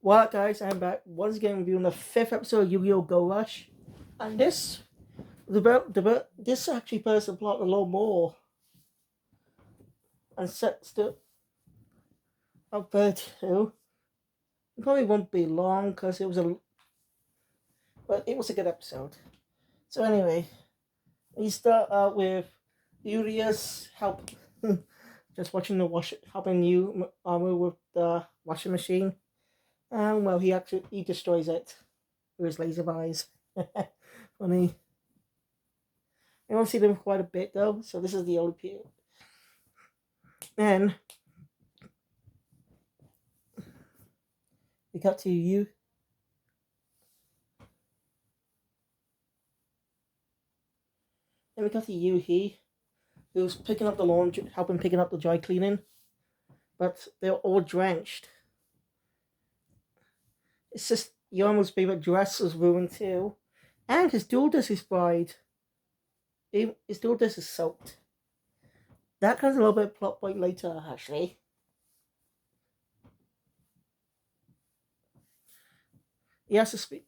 What guys, I'm back once again reviewing the fifth episode of Yu-Gi-Oh! Go Rush. And this actually plays the plot a lot more and sets the up there too. It probably won't be long because it was a good episode. So anyway, we start out with Urias help just watching the helping you armor with the washing machine. And well he destroys it with his laser eyes. Funny. I don't see them quite a bit though, so this is the only period. Then we got to you. Then we got to Yuhi, who's picking up the laundry, helping picking up the dry cleaning, but they're all drenched. It's just Yomo's favorite dress is ruined too, and his dual disc is fried. His dual disc is soaked. That comes a little bit of plot point later, actually. He has to speak.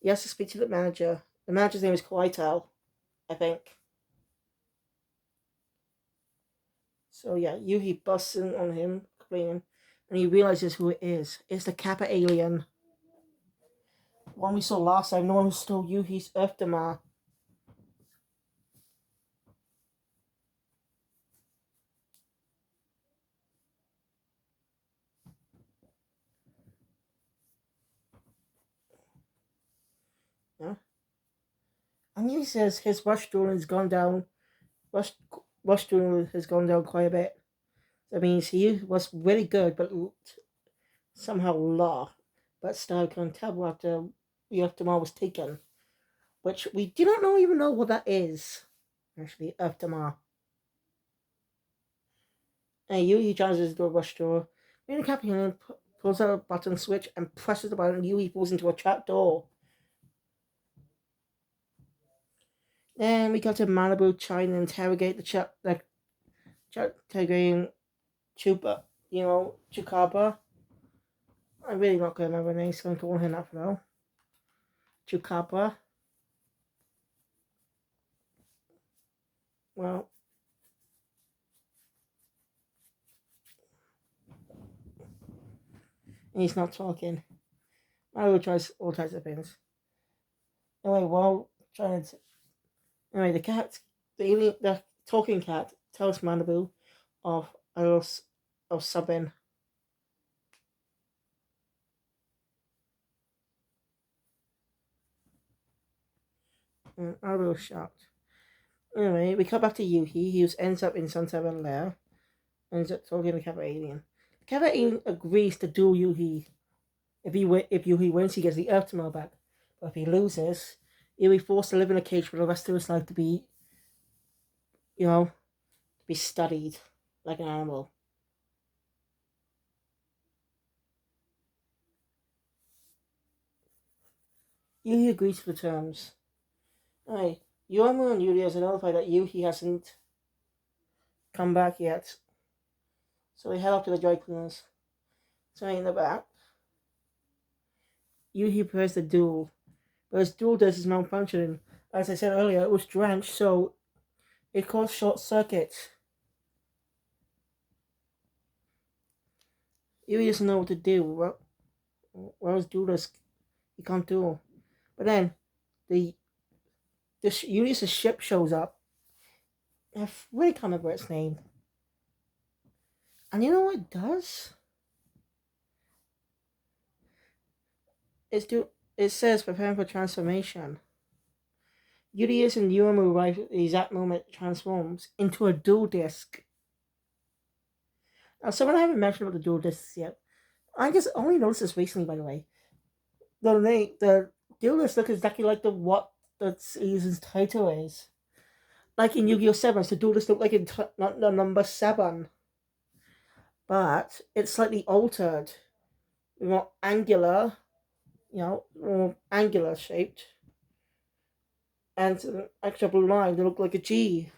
He has to speak to the manager. The manager's name is Kaitel, I think. So yeah, Yuhi busts in on him, complaining, and he realizes who it is. It's the Kappa alien. The one we saw last time, the one who stole Yuhi's Earth-Damar. Yeah. And he says his rush duel has gone down. Rush duel has gone down quite a bit. That means he was really good, but somehow lost. But still can't tell after the Earth-Damar was taken, which we do not know even know what that is. Actually, Earth-Damar. And Yui charges the rush door. Then the captain pulls out a button switch and presses the button, and Yui falls into a trap door. Then we go to Malibu trying to interrogate interrogating Chupa, Chukaba. I'm really not going to remember her name, so I'm calling her that for now. Chukaba. Well, and he's not talking. Malibu tries all types of things. Anyway, while trying to. Anyway, the talking cat tells Malibu of Sabin. And Malibu is shocked. Anyway, we come back to Yuhi. He ends up in Sun Seven Lair. Ends up talking to Kappa Alien. Kappa Alien agrees to duel Yuhi. If Yuhi wins, he gets the Earth-Damar back. But if he loses, he'll be forced to live in a cage for the rest of his life to be, to be studied like an animal. Yuhi agrees to the terms. Alright, Yomu and Yuri are notified that Yuhi hasn't come back yet. So they head up to the dry cleaners. So in the back, Yuhi prepares the duel. But his duel disc is malfunctioning. As I said earlier, it was drenched, so it caused short circuits. Yuhi doesn't know what to do. Well, his duel disc, he can't duel. But then, Yuli's ship shows up. I really can't remember its name. And you know what it does? It says preparing for transformation. Udius and Yomu arrive at the exact moment it transforms into a dual disc. Now, someone I haven't mentioned about the dual discs yet. I just only noticed this recently, by the way. The dual disc looks exactly like what the season's title is. Like in Yu-Gi-Oh! 7, the dual disc look like the number 7. But it's slightly altered. More angular, more angular shaped. and an extra blue line that looked like a G.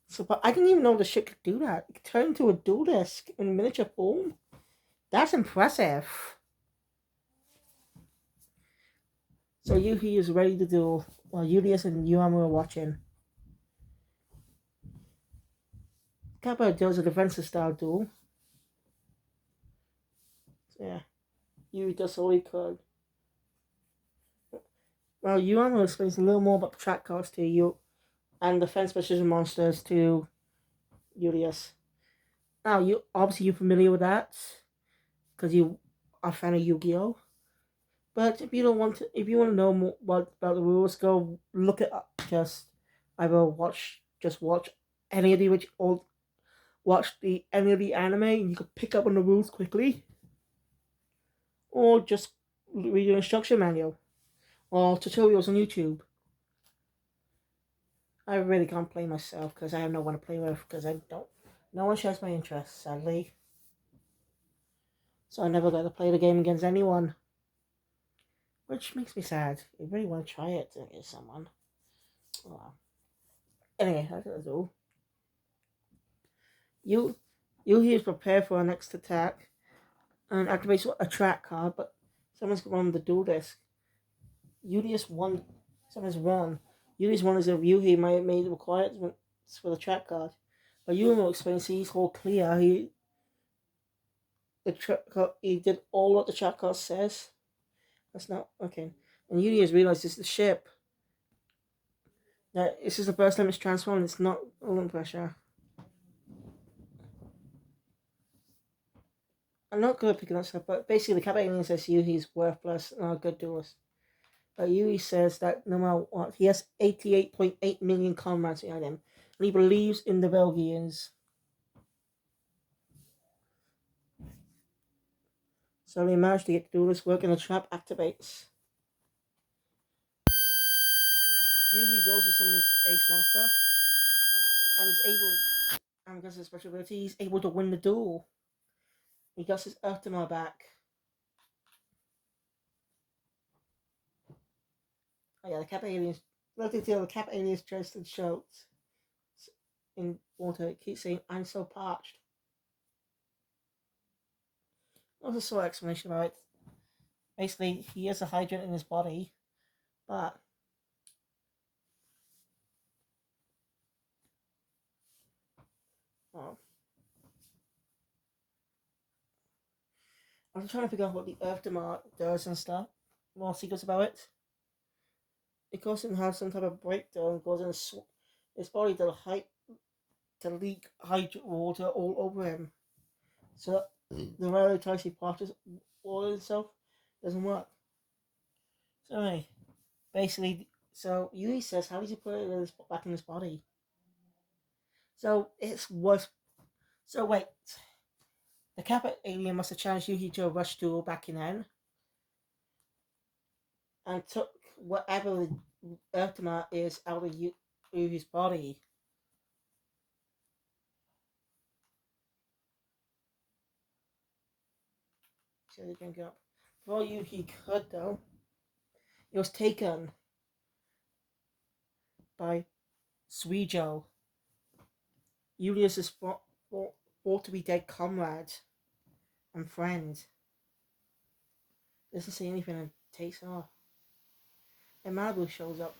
So, but I didn't even know the ship could do that. It could turn into a dual disc in miniature form. That's impressive. So Yuhi is ready to duel while Julius and Yuamu are watching. Kappa does a defensive style duel. So yeah, Yuhi does all he could. Well, Yuamu explains a little more about the track cards to you and defense precision monsters to Julius. Now, you're familiar with that because you are a fan of Yu-Gi-Oh. But if you don't want to, if you want to know more about the rules, go look it up. Just either watch any of the or watch any of the anime, and you can pick up on the rules quickly, or just read your instruction manual or tutorials on YouTube. I really can't play myself because I have no one to play with because I don't. No one shares my interests, sadly. So I never got to play the game against anyone, which makes me sad. I really want to try it against someone. Oh, well. Anyway, that's all. You he is prepared for our next attack and activates a track card, but someone's run the dual disc. Julius won. Someone's won. Julius won as if Yuhi might have made the requirements for the track card. But Yuhi explains he's all clear. He did all what the track card says. That's not okay. And Yuhi has realized this is the ship. That this is the first time it's transformed. It's not all pressure. I'm not good at picking up stuff, but basically the Kappa alien says Yuhi's worthless and not a good duelist. But Yui says that no matter what, he has 88.8 million comrades behind him, and he believes in the Belgians. So they managed to get to do this work, and the trap activates. Yugi's also summoned his Ace Monster, and is able, and because of his special ability, he's able to win the duel. He got his Earthmar back. Oh yeah, the Kappa aliens. Relative to the Kappa aliens dressed in shirts in water, it keeps saying, "I'm so parched." Also saw an explanation about it. Basically, he has a hydrant in his body, but well, I'm trying to figure out what the Earthmar does and stuff. More secrets about it. It goes and have some type of breakdown. It goes in his body to leak water all over him. So the rarely times he parts water himself doesn't work. So anyway, basically, so Yui says, how did you put it back in his body? So it's was. So wait, the Kappa alien must have challenged Yuhi to a rush duel back in then, and took whatever the Earthmar is out of Yuhi's body. So they can go up. Before Yuhi could though, it was taken by Suijo, Julius's thought to be dead comrade and friend. Doesn't say anything and takes off. And Malibu shows up.